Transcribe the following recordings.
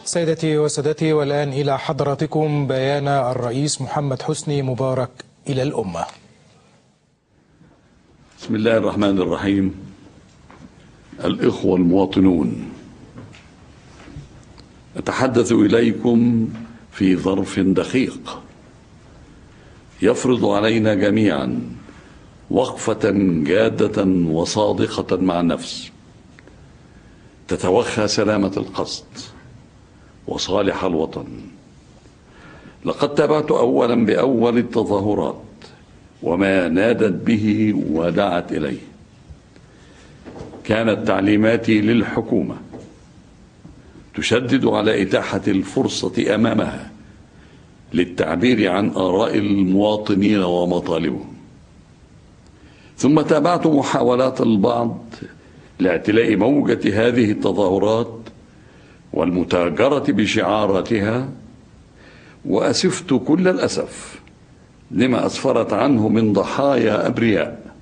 سيدتي وسادتي، والآن إلى حضراتكم بيان الرئيس محمد حسني مبارك إلى الأمة. بسم الله الرحمن الرحيم. الإخوة المواطنون، أتحدث إليكم في ظرف دقيق يفرض علينا جميعا وقفة جادة وصادقة مع النفس تتوخى سلامة القصد وصالح الوطن. لقد تابعت أولا بأول التظاهرات وما نادت به ودعت إليه. كانت تعليماتي للحكومة تشدد على إتاحة الفرصة أمامها للتعبير عن آراء المواطنين ومطالبهم. ثم تابعت محاولات البعض لاعتلاء موجة هذه التظاهرات والمتاجرة بشعاراتها، وأسفت كل الأسف لما أسفرت عنه من ضحايا أبرياء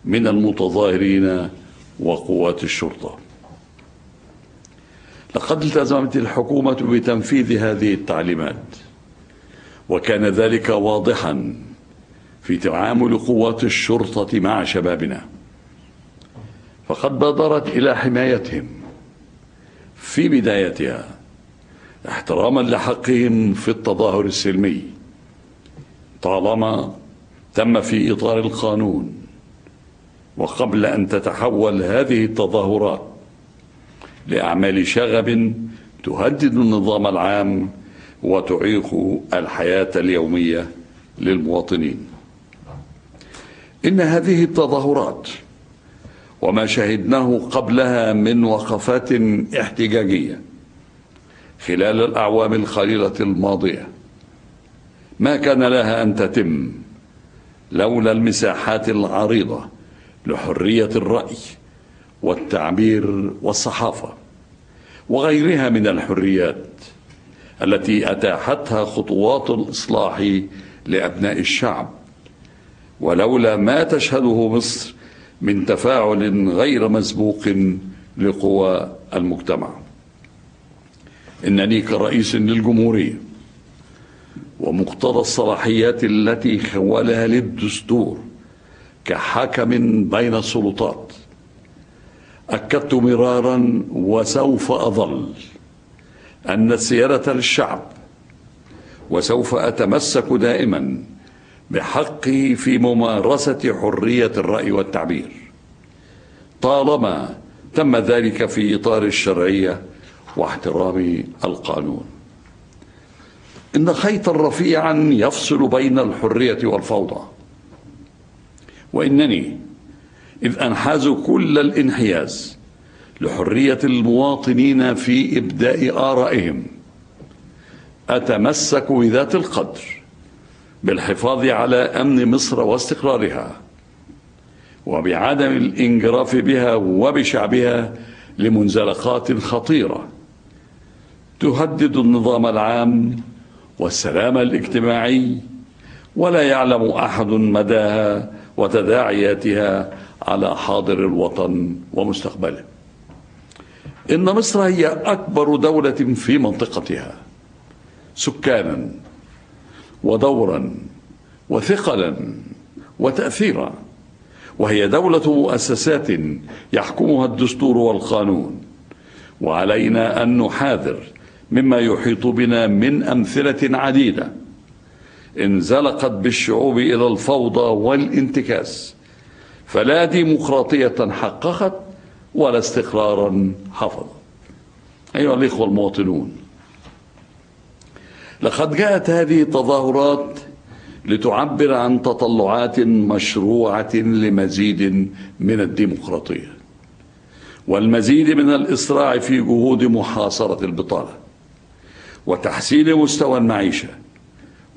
من المتظاهرين وقوات الشرطة. لقد التزمت الحكومة بتنفيذ هذه التعليمات، وكان ذلك واضحا في تعامل قوات الشرطة مع شبابنا، فقد بادرت إلى حمايتهم في بدايتها احتراما لحقهم في التظاهر السلمي طالما تم في إطار القانون، وقبل أن تتحول هذه التظاهرات لأعمال شغب تهدد النظام العام وتعيق الحياة اليومية للمواطنين. إن هذه التظاهرات وما شهدناه قبلها من وقفات احتجاجية خلال الأعوام القليلة الماضية ما كان لها أن تتم لولا المساحات العريضة لحرية الرأي والتعبير والصحافة وغيرها من الحريات التي أتاحتها خطوات الإصلاح لأبناء الشعب، ولولا ما تشهده مصر من تفاعل غير مسبوق لقوى المجتمع. إنني كرئيس للجمهورية ومقتضى الصلاحيات التي خولها للدستور كحكم بين السلطات أكدت مرارا وسوف أظل أن السيادة للشعب، وسوف أتمسك دائما بحقي في ممارسة حرية الرأي والتعبير طالما تم ذلك في إطار الشرعية واحترام القانون. إن خيطا رفيعا يفصل بين الحرية والفوضى، وإنني إذ أنحاز كل الانحياز لحرية المواطنين في إبداء آرائهم أتمسك بذات القدر بالحفاظ على أمن مصر واستقرارها، وبعدم الانجراف بها وبشعبها لمنزلقات خطيرة تهدد النظام العام والسلام الاجتماعي، ولا يعلم أحد مداها وتداعياتها على حاضر الوطن ومستقبله. إن مصر هي أكبر دولة في منطقتها سكانا ودورا وثقلا وتأثيرا، وهي دولة مؤسسات يحكمها الدستور والقانون، وعلينا أن نحاذر مما يحيط بنا من أمثلة عديدة انزلقت بالشعوب إلى الفوضى والانتكاس، فلا ديمقراطية حققت ولا استقرارا حفظت. أيها الإخوة المواطنون، لقد جاءت هذه التظاهرات لتعبر عن تطلعات مشروعة لمزيد من الديمقراطية والمزيد من الإسراع في جهود محاصرة البطالة وتحسين مستوى المعيشة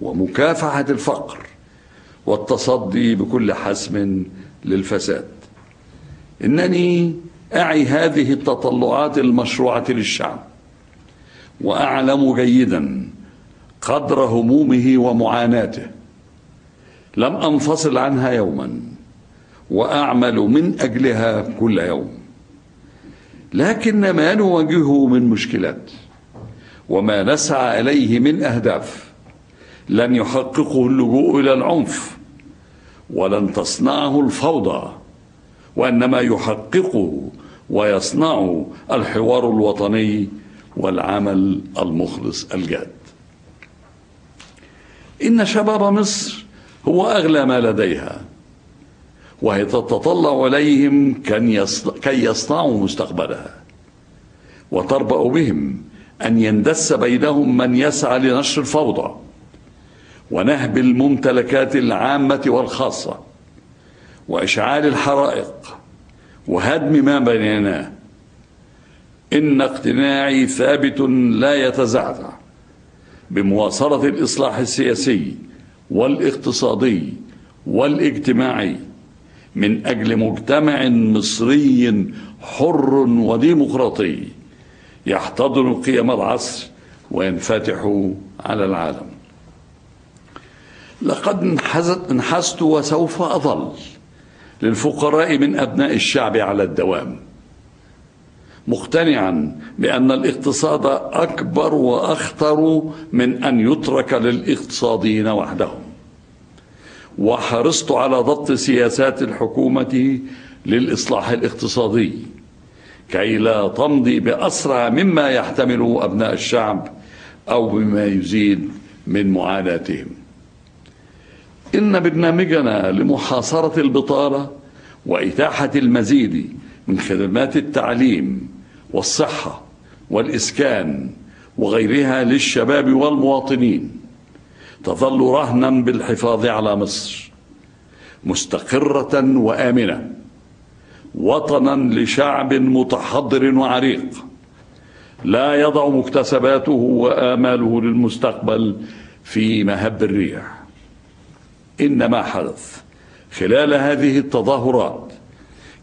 ومكافحة الفقر والتصدي بكل حسم للفساد. إنني أعي هذه التطلعات المشروعة للشعب، وأعلم جيدا قدر همومه ومعاناته. لم أنفصل عنها يوما، وأعمل من أجلها كل يوم. لكن ما نواجهه من مشكلات وما نسعى إليه من أهداف لن يحققه اللجوء إلى العنف، ولن تصنعه الفوضى، وإنما يحققه ويصنعه الحوار الوطني والعمل المخلص الجاد. إن شباب مصر هو أغلى ما لديها، وهي تتطلع إليهم كي يصنعوا مستقبلها، وتربأ بهم أن يندس بينهم من يسعى لنشر الفوضى ونهب الممتلكات العامة والخاصة وإشعال الحرائق وهدم ما بنيناه. إن اقتناعي ثابت لا يتزعزع بمواصلة الإصلاح السياسي والاقتصادي والاجتماعي من أجل مجتمع مصري حر وديمقراطي يحتضن قيم العصر وينفتح على العالم. لقد انحست وسوف أظل للفقراء من أبناء الشعب على الدوام، مقتنعا بأن الاقتصاد أكبر وأخطر من أن يترك للاقتصاديين وحدهم، وحرصت على ضبط سياسات الحكومة للإصلاح الاقتصادي كي لا تمضي بأسرع مما يحتمله أبناء الشعب أو بما يزيد من معاناتهم. إن برنامجنا لمحاصرة البطالة وإتاحة المزيد من خدمات التعليم والصحة والإسكان وغيرها للشباب والمواطنين تظل رهنا بالحفاظ على مصر مستقرة وآمنة، وطنا لشعب متحضر وعريق لا يضع مكتسباته وآماله للمستقبل في مهب الريح. إن ما حدث خلال هذه التظاهرات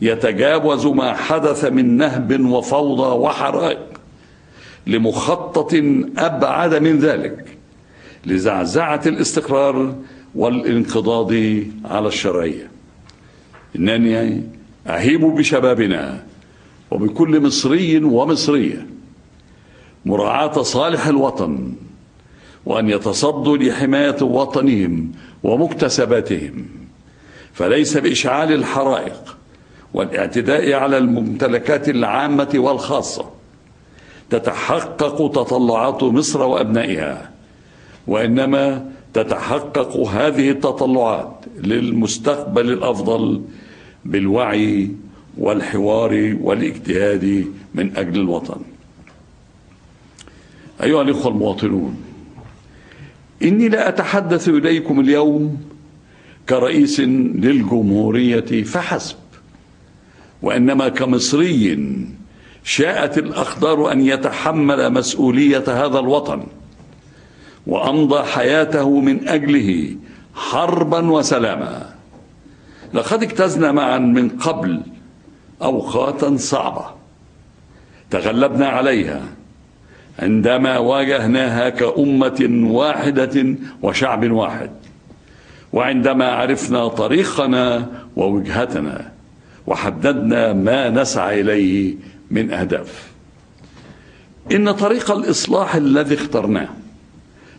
يتجاوز ما حدث من نهب وفوضى وحرائق لمخطط أبعد من ذلك لزعزعة الاستقرار والانقضاض على الشرعية. إنني أهيب بشبابنا وبكل مصري ومصرية مراعاة صالح الوطن، وأن يتصدوا لحماية وطنهم ومكتسباتهم، فليس بإشعال الحرائق والاعتداء على الممتلكات العامة والخاصة تتحقق تطلعات مصر وأبنائها، وإنما تتحقق هذه التطلعات للمستقبل الأفضل بالوعي والحوار والاجتهاد من أجل الوطن. أيها الإخوة المواطنون، إني لا أتحدث إليكم اليوم كرئيس للجمهورية فحسب، وإنما كمصري شاءت الأقدار أن يتحمل مسؤولية هذا الوطن وأمضى حياته من أجله حربا وسلاما. لقد اجتزنا معا من قبل أوقاتا صعبة تغلبنا عليها عندما واجهناها كأمة واحدة وشعب واحد، وعندما عرفنا طريقنا ووجهتنا وحددنا ما نسعى إليه من أهداف. إن طريق الإصلاح الذي اخترناه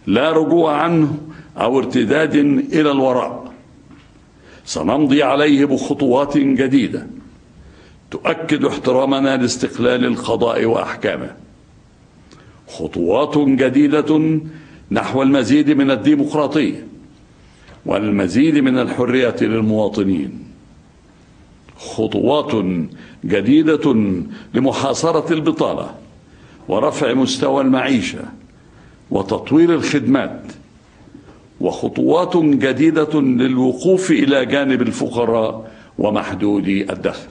لا رجوع عنه أو ارتداد إلى الوراء، سنمضي عليه بخطوات جديدة تؤكد احترامنا لاستقلال القضاء وأحكامه، خطوات جديدة نحو المزيد من الديمقراطية والمزيد من الحرية للمواطنين، خطوات جديدة لمحاصرة البطالة ورفع مستوى المعيشة وتطوير الخدمات، وخطوات جديدة للوقوف إلى جانب الفقراء ومحدودي الدخل.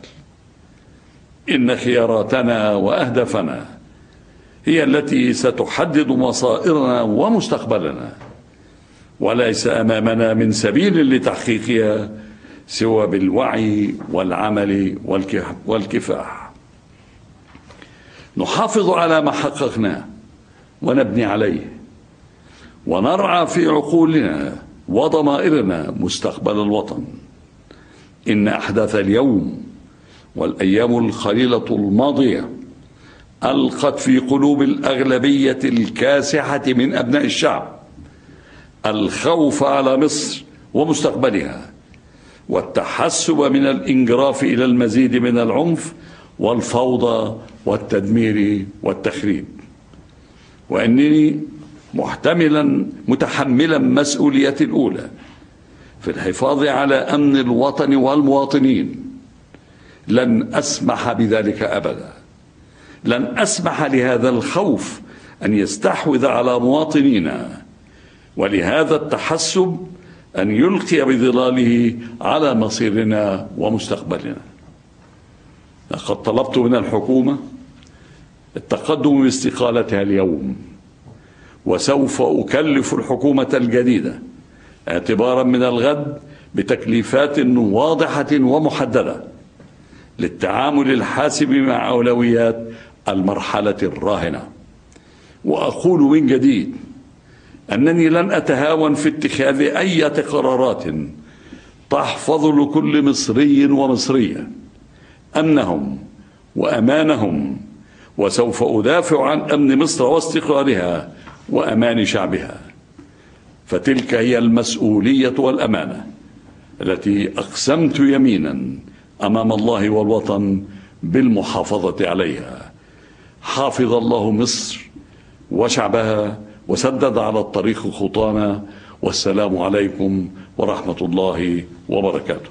إن خياراتنا وأهدافنا هي التي ستحدد مصائرنا ومستقبلنا، وليس أمامنا من سبيل لتحقيقها سوى بالوعي والعمل والكفاح. نحافظ على ما حققناه ونبني عليه، ونرعى في عقولنا وضمائرنا مستقبل الوطن. إن أحداث اليوم والأيام القليلة الماضية ألقت في قلوب الأغلبية الكاسحة من أبناء الشعب الخوف على مصر ومستقبلها، والتحسب من الانجراف إلى المزيد من العنف والفوضى والتدمير والتخريب. وإنني متحملا مسؤوليتي الأولى في الحفاظ على أمن الوطن والمواطنين. لن أسمح بذلك أبدا. لن أسمح لهذا الخوف أن يستحوذ على مواطنينا، ولهذا التحسب أن يلقي بظلاله على مصيرنا ومستقبلنا. لقد طلبت من الحكومة التقدم باستقالتها اليوم، وسوف أكلف الحكومة الجديدة اعتبارا من الغد بتكليفات واضحة ومحددة للتعامل الحاسم مع أولويات المرحلة الراهنة. وأقول من جديد أنني لن أتهاون في اتخاذ أي قرارات تحفظ لكل مصري ومصرية أمنهم وأمانهم، وسوف أدافع عن أمن مصر واستقرارها وأمان شعبها. فتلك هي المسؤولية والأمانة التي أقسمت يمينا أمام الله والوطن بالمحافظة عليها. حافظ الله مصر وشعبها وسدد على الطريق خطانا، والسلام عليكم ورحمة الله وبركاته.